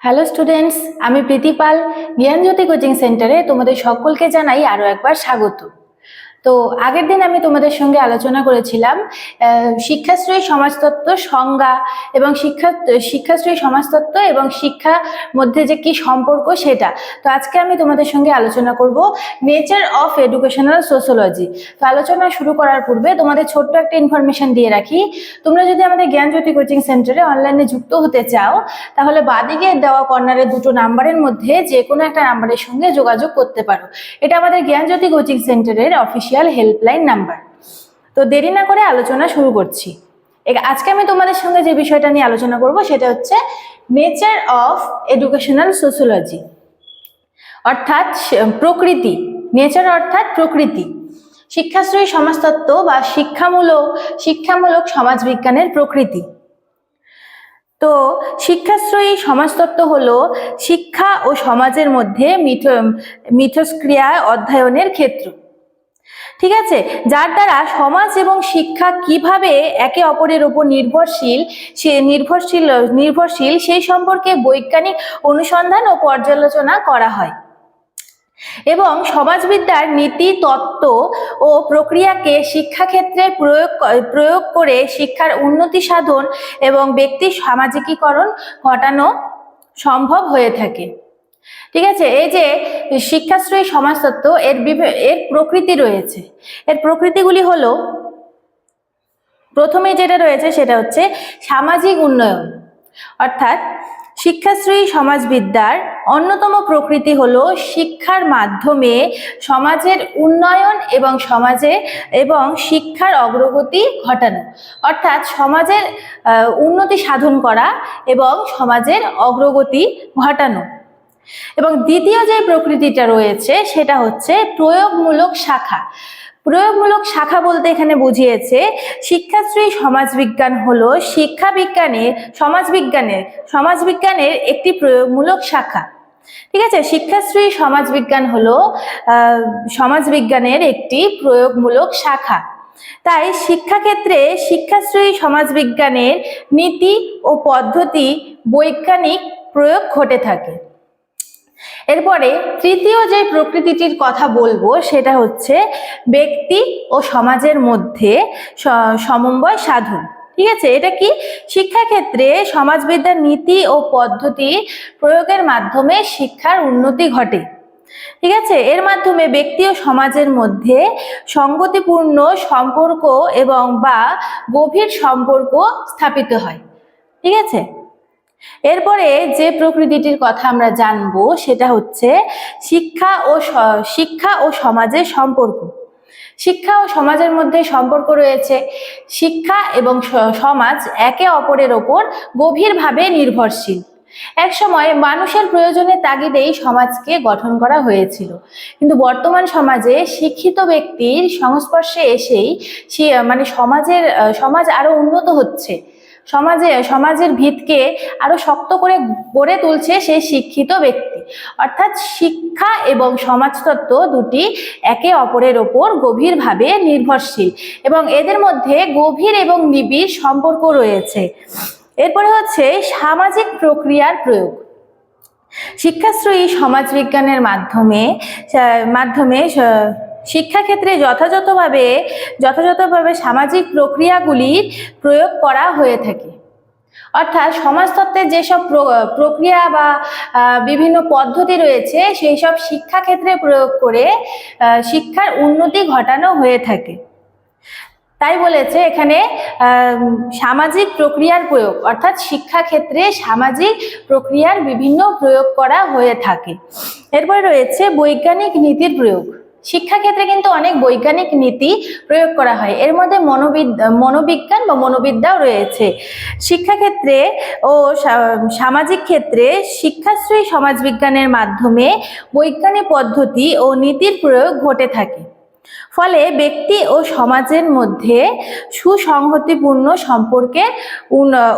Hello students, আমি প্রীতি পাল জ্ঞানজ্যোতি coaching সেন্টারে তোমাদের সকলকে জানাই আরো একবার স্বাগত। তো আগের দিন আমি তোমাদের সঙ্গে আলোচনা করেছিলাম শিক্ষাশ্রয়ী সমাজতত্ত্ব সংজ্ঞা এবং শিক্ষাশ্রয়ী সমাজতত্ত্ব এবং শিক্ষা মধ্যে যে কি সম্পর্ক সেটা। তো আজকে আমি তোমাদের সঙ্গে আলোচনা করব নেচার অফ এডুকেশনাল সোশিওলজি। তো আলোচনা শুরু করার পূর্বে তোমাদের ছোট্ট একটা ইনফরমেশন দিয়ে রাখি। তোমরা যদি আমাদের জ্ঞানজ্যোতি কোচিং সেন্টারে অনলাইনে যুক্ত হতে চাও তাহলে বাদিকে দেওয়া কর্নারে দুটো নাম্বারের মধ্যে যে কোনো একটা নাম্বারের সঙ্গে যোগাযোগ করতে পারো। এটা আমাদের জ্ঞানজ্যোতি কোচিং সেন্টারের অফিসিয়াল হেল্পলাইন নাম্বার। তো দেরি না করে আলোচনা শুরু করছি। আজকে আমি তোমাদের সঙ্গে যে বিষয়টা নিয়ে আলোচনা করব সেটা হচ্ছে নেচার অফ এডুকেশনাল সোশিওলজি, অর্থাৎ প্রকৃতি। নেচার অর্থাৎ প্রকৃতি, শিক্ষাশ্রয়ী সমাজতত্ত্ব বা শিক্ষামূলক সমাজবিজ্ঞানের প্রকৃতি। তো শিক্ষাশ্রয়ী সমাজতত্ত্ব হলো শিক্ষা ও সমাজের মধ্যে মিথস্ক্রিয়া অধ্যয়নের ক্ষেত্র, ঠিক আছে, যার দ্বারা সমাজ এবং শিক্ষা কিভাবে একে অপরের উপর নির্ভরশীল সেই সম্পর্কে বৈজ্ঞানিক অনুসন্ধান ও পর্যালোচনা করা হয় এবং সমাজবিদ্যার নীতি, তত্ত্ব ও প্রক্রিয়াকে শিক্ষাক্ষেত্রে প্রয়োগ করে শিক্ষার উন্নতি সাধন এবং ব্যক্তির সামাজিকীকরণ ঘটানো সম্ভব হয়ে থাকে। ঠিক আছে, এই যে শিক্ষাশ্রয়ী সমাজতত্ত্ব এর প্রকৃতি রয়েছে। এর প্রকৃতিগুলি হলো, প্রথমে যেটা রয়েছে সেটা হচ্ছে সামাজিক উন্নয়ন, অর্থাৎ শিক্ষাশ্রয়ী সমাজবিদ্যার অন্যতম প্রকৃতি হলো শিক্ষার মাধ্যমে সমাজের উন্নয়ন এবং শিক্ষার অগ্রগতি ঘটানো, অর্থাৎ সমাজের উন্নতি সাধন করা এবং সমাজের অগ্রগতি ঘটানো। এবং দ্বিতীয় যে প্রকৃতিটা রয়েছে সেটা হচ্ছে প্রয়োগমূলক শাখা। প্রয়োগমূলক শাখা বলতে এখানে বুঝিয়েছে শিক্ষাশ্রয়ী সমাজবিজ্ঞান হলো সমাজবিজ্ঞানের একটি প্রয়োগমূলক শাখা। ঠিক আছে, শিক্ষাশ্রয়ী সমাজবিজ্ঞান হলো সমাজবিজ্ঞানের একটি প্রয়োগমূলক শাখা। তাই শিক্ষাক্ষেত্রে শিক্ষাশ্রয়ী সমাজবিজ্ঞানের নীতি ও পদ্ধতি বৈজ্ঞানিক প্রয়োগ ঘটে থাকে। এরপরে তৃতীয় যে প্রকৃতিটির কথা বলবো সেটা হচ্ছে ব্যক্তি ও সমাজের মধ্যে সমন্বয় সাধন। ঠিক আছে, এটা কি? শিক্ষাক্ষেত্রে সমাজবিদ্যার নীতি ও পদ্ধতি প্রয়োগের মাধ্যমে শিক্ষার উন্নতি ঘটে। ঠিক আছে, এর মাধ্যমে ব্যক্তি ও সমাজের মধ্যে সঙ্গতিপূর্ণ সম্পর্ক এবং বা গভীর সম্পর্ক স্থাপিত হয়। ঠিক আছে, এরপরে যে প্রকৃতিটির কথা আমরা জানবো সেটা হচ্ছে শিক্ষা ও সমাজের সম্পর্ক। শিক্ষা ও সমাজের মধ্যে সম্পর্ক রয়েছে। শিক্ষা এবং সমাজ একে অপরের ওপর গভীরভাবে নির্ভরশীল। এক সময় মানুষের প্রয়োজনের তাগিদেই সমাজকে গঠন করা হয়েছিল, কিন্তু বর্তমান সমাজে শিক্ষিত ব্যক্তির সংস্পর্শে এসেই সমাজ আরো উন্নত হচ্ছে। সমাজের ভিতকে আরো শক্ত করে গড়ে তুলছে সেই শিক্ষিত ব্যক্তি। অর্থাৎ শিক্ষা এবং সমাজতত্ত্ব দুটি একে অপরের ওপর গভীরভাবে নির্ভরশীল এবং এদের মধ্যে গভীর এবং নিবিড় সম্পর্ক রয়েছে। এরপরে হচ্ছে সামাজিক প্রক্রিয়ার প্রয়োগ। শিক্ষাশ্রয়ী সমাজবিজ্ঞানের মাধ্যমে শিক্ষাক্ষেত্রে যথাযথভাবে সামাজিক প্রক্রিয়াগুলির প্রয়োগ করা হয়ে থাকে। অর্থাৎ সমাজতত্ত্বের যেসব প্রক্রিয়া বা বিভিন্ন পদ্ধতি রয়েছে সেই সব শিক্ষাক্ষেত্রে প্রয়োগ করে শিক্ষার উন্নতি ঘটানো হয়ে থাকে। তাই বলেছে এখানে সামাজিক প্রক্রিয়ার প্রয়োগ, অর্থাৎ শিক্ষাক্ষেত্রে সামাজিক প্রক্রিয়ার বিভিন্ন প্রয়োগ করা হয়ে থাকে। এরপরে রয়েছে বৈজ্ঞানিক নীতির প্রয়োগ। শিক্ষাক্ষেত্রে কিন্তু অনেক বৈজ্ঞানিক নীতি প্রয়োগ করা হয়, এর মধ্যে মনোবিজ্ঞান বা মনোবিদ্যাও রয়েছে। শিক্ষাক্ষেত্রে ও সামাজিক ক্ষেত্রে শিক্ষাশ্রয়ী সমাজবিজ্ঞানের মাধ্যমে বৈজ্ঞানিক পদ্ধতি ও নীতির প্রয়োগ ঘটে থাকে। ফলে ব্যক্তি ও সমাজের মধ্যে সুসংহতিপূর্ণ সম্পর্কের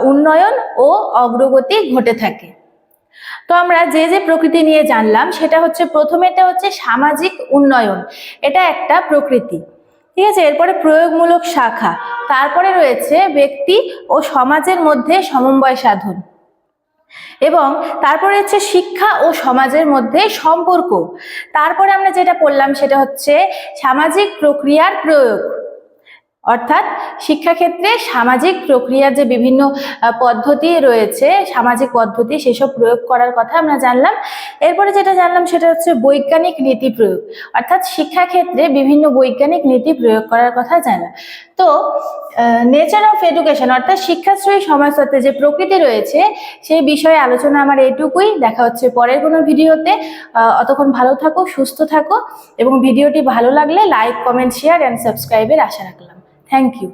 উন্নয়ন ও অগ্রগতি ঘটে থাকে। তো আমরা যে প্রকৃতি নিয়ে জানলাম সেটা হচ্ছে, প্রথমেটা হচ্ছে সামাজিক উন্নয়ন, এটা একটা প্রকৃতি। ঠিক আছে, এরপরে প্রয়োগমূলক শাখা, তারপরে রয়েছে ব্যক্তি ও সমাজের মধ্যে সমন্বয় সাধন, এবং তারপরে হচ্ছে শিক্ষা ও সমাজের মধ্যে সম্পর্ক। তারপরে আমরা যেটা পড়লাম সেটা হচ্ছে সামাজিক প্রক্রিয়ার প্রয়োগ, অর্থাৎ শিক্ষাক্ষেত্রে সামাজিক প্রক্রিয়ার যে বিভিন্ন পদ্ধতি রয়েছে, সামাজিক পদ্ধতি, সেসব প্রয়োগ করার কথা আমরা জানলাম। এরপরে যেটা জানলাম সেটা হচ্ছে বৈজ্ঞানিক নীতি প্রয়োগ, অর্থাৎ শিক্ষাক্ষেত্রে বিভিন্ন বৈজ্ঞানিক নীতি প্রয়োগ করার কথা জানলাম। তো নেচার অফ এডুকেশন অর্থাৎ শিক্ষাশ্রয়ী সমাজতত্ত্বে যে প্রকৃতি রয়েছে সেই বিষয়ে আলোচনা আমার এটুকুই। দেখা হচ্ছে পরের কোনো ভিডিওতে। অতক্ষণ ভালো থাকো, সুস্থ থাকো, এবং ভিডিওটি ভালো লাগলে লাইক, কমেন্ট, শেয়ার অ্যান্ড সাবস্ক্রাইবের আশা রাখলাম। Thank you.